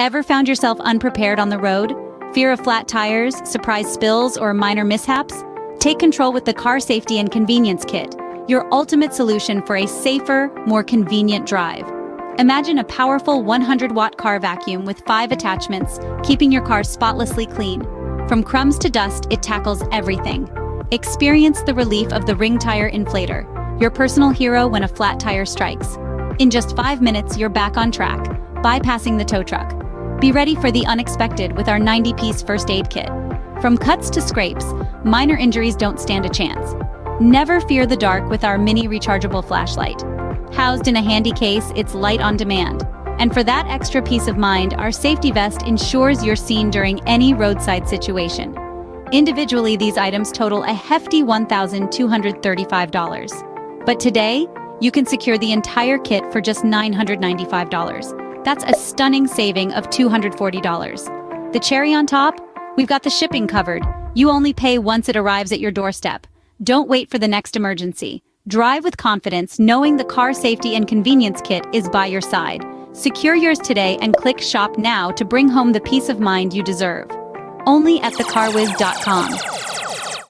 Ever found yourself unprepared on the road? Fear of flat tires, surprise spills, or minor mishaps? Take control with the Car Safety and Convenience Kit, your ultimate solution for a safer, more convenient drive. Imagine a powerful 100-watt car vacuum with 5 attachments, keeping your car spotlessly clean. From crumbs to dust, it tackles everything. Experience the relief of the Tire Inflator, your personal hero when a flat tire strikes. In just 5 minutes, you're back on track, bypassing the tow truck. Be ready for the unexpected with our 90-piece first aid kit. From cuts to scrapes, minor injuries don't stand a chance. Never fear the dark with our mini rechargeable flashlight. Housed in a handy case, it's light on demand. And for that extra peace of mind, our safety vest ensures you're seen during any roadside situation. Individually, these items total a hefty $1,235. But today, you can secure the entire kit for just $995. That's a stunning saving of $240. The cherry on top? We've got the shipping covered. You only pay once it arrives at your doorstep. Don't wait for the next emergency. Drive with confidence, knowing the Car Safety and Convenience Kit is by your side. Secure yours today and click Shop Now to bring home the peace of mind you deserve. Only at thecarwiz.com.